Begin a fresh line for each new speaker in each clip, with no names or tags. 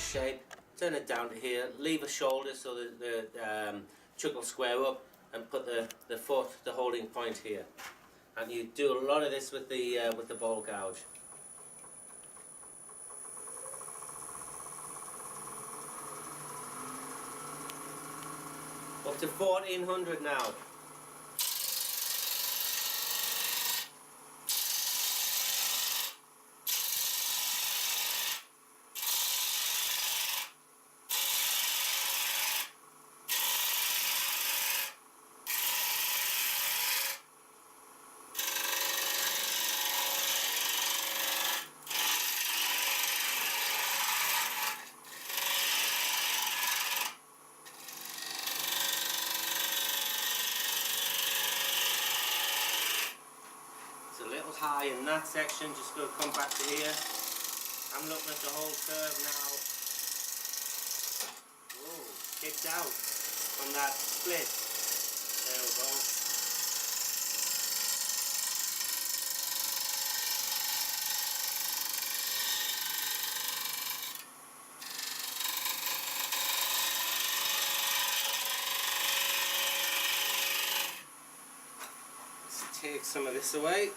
shape, turn it down to here, leave a shoulder so that the chuck will square up, and put the foot, the holding point here. And you do a lot of this with the ball gouge. Up to 1400 now. A little high in that section, just going to come back to here. I'm looking at the whole curve now. Whoa, kicked out from that split. There we go. Let's take some of this away.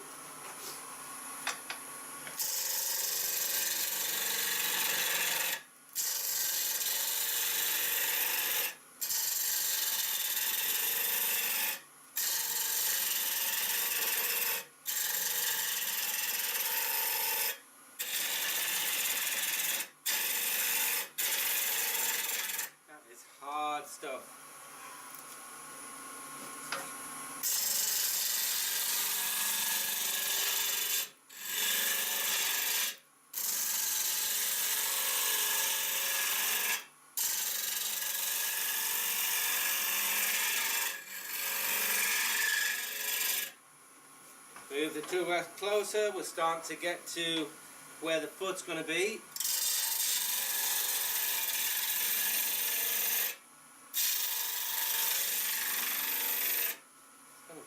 Hard stuff. Move the tool back closer, we're starting to get to where the foot's going to be.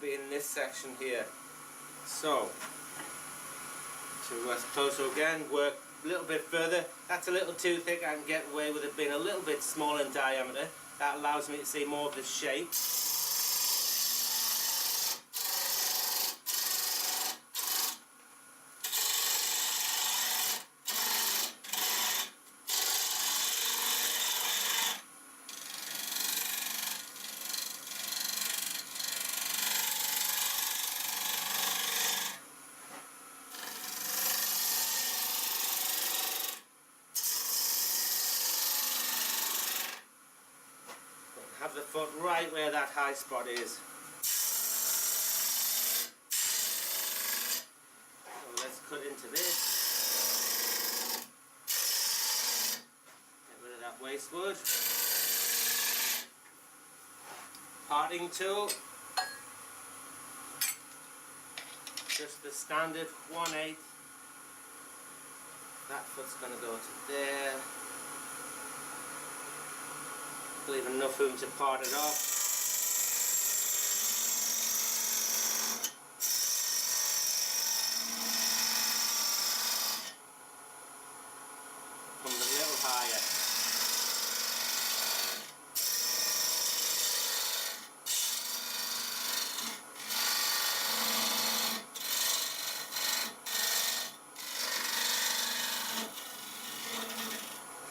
Be in this section here. So to rest closer again, work a little bit further. That's a little too thick. I can get away with it being a little bit smaller in diameter. That allows me to see more of the shape. Have the foot right where that high spot is. So let's cut into this. Get rid of that wastewood. Parting tool. Just the standard 1/8. That foot's going to go to there. Leave enough room to part it off. Comes a little higher.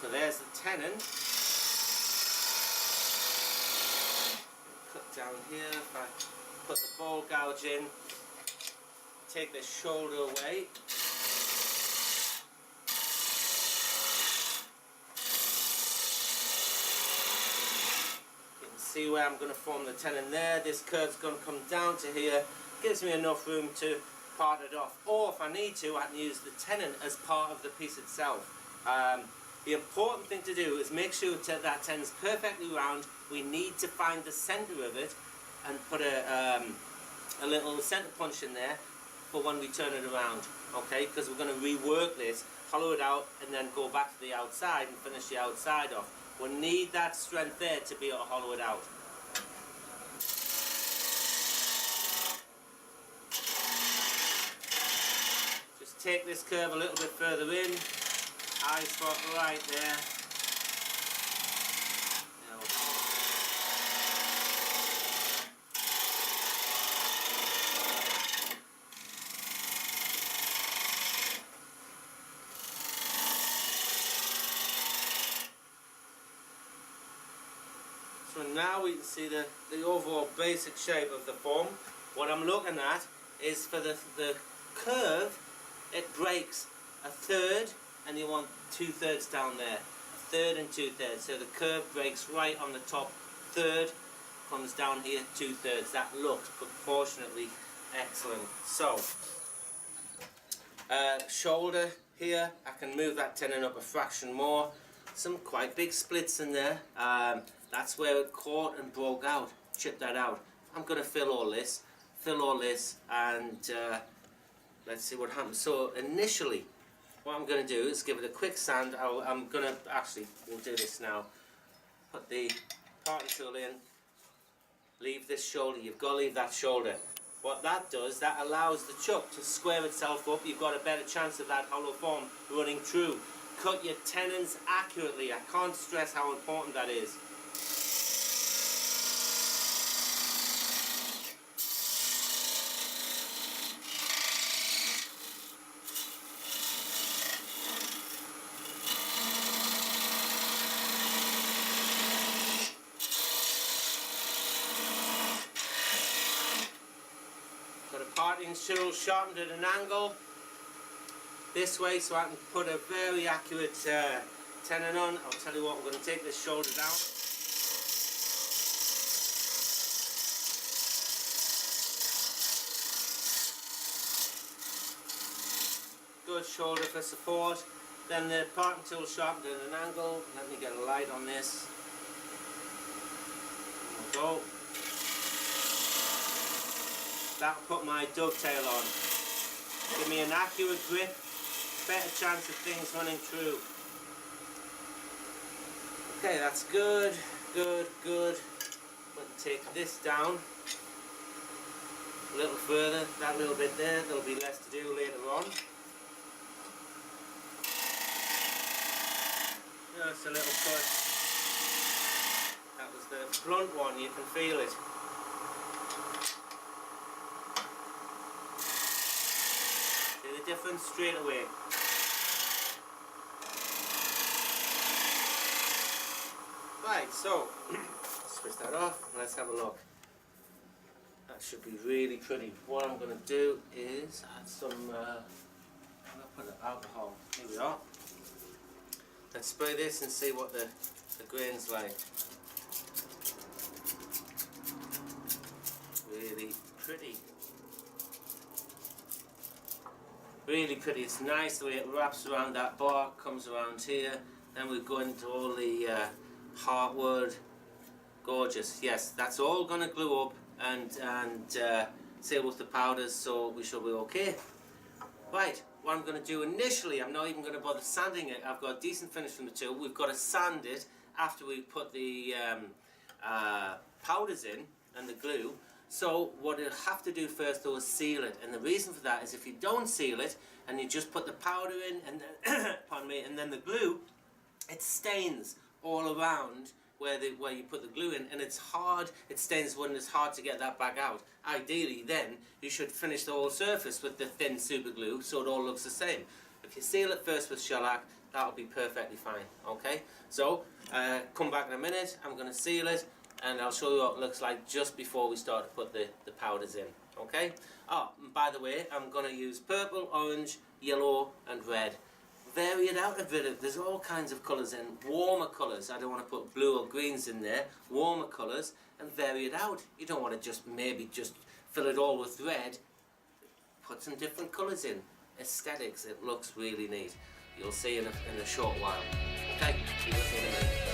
So there's the tenon. Down here, if I put the ball gouge in, take the shoulder away. You can see where I'm going to form the tenon there. This curve's going to come down to here. Gives me enough room to part it off. Or if I need to, I can use the tenon as part of the piece itself. The important thing to do is make sure that tenon's perfectly round. We need to find the centre of it and put a little centre punch in there for when we turn it around, okay? Because we're going to rework this, hollow it out, and then go back to the outside and finish the outside off. We need that strength there to be able to hollow it out. Just take this curve a little bit further in. Eye spot right there. now we can see the overall basic shape of the form. What I'm looking at is for the curve, it breaks a third and you want 2/3 down there. A third and 2/3. So the curve breaks right on the top third, comes down here 2/3. That looks proportionately excellent. So, shoulder here, I can move that tenon up a fraction more. Some quite big splits in there. That's where it caught and broke out. Chip that out. I'm going to fill all this, and let's see what happens. So initially, what I'm going to do is give it a quick sand. I'm going to actually, we'll do this now. Put the parting tool in. Leave this shoulder. You've got to leave that shoulder. What that does, that allows the chuck to square itself up. You've got a better chance of that hollow form running true. Cut your tenons accurately. I can't stress how important that is. Got a parting tool sharpened at an angle this way so I can put a very accurate tenon on. I'll tell you what, I'm going to take this shoulder down. Good shoulder for support. Then the parting tool sharpened at an angle. Let me get a light on this. There we go. That'll put my dovetail on. Give me an accurate grip, better chance of things running true. Okay, that's good, good, good. We'll take this down a little further, that little bit there, there'll be less to do later on. Just a little cut. That was the blunt one, you can feel it. Difference straight away. Right, so switch that off and let's have a look. That should be really pretty. What I'm going to do is add some I'm going to put alcohol. Here we are. Let's spray this and see what the grain's like. Really pretty. Really pretty. It's nice the way it wraps around that bark, comes around here. Then we go into all the heartwood. Gorgeous. Yes, that's all going to glue up and seal with the powders, so we shall be okay. Right, what I'm going to do initially, I'm not even going to bother sanding it. I've got a decent finish from the tool. We've got to sand it after we put the powders in and the glue. So what you'll have to do first though is seal it, and the reason for that is if you don't seal it and you just put the powder in and then, pardon me, and then the glue, it stains all around where you put the glue in, and it's hard, it stains when it's hard to get that back out. Ideally then you should finish the whole surface with the thin super glue so it all looks the same. If you seal it first with shellac, that'll be perfectly fine. Okay, so come back in a minute, I'm going to seal it and I'll show you what it looks like just before we start to put the powders in. Okay? Oh, and by the way, I'm going to use purple, orange, yellow and red. Vary it out a bit. There's all kinds of colours in. Warmer colours. I don't want to put blue or greens in there. Warmer colours, and vary it out. You don't want to just maybe just fill it all with red. Put some different colours in. Aesthetics. It looks really neat. You'll see in a short while. Okay? See you in a minute.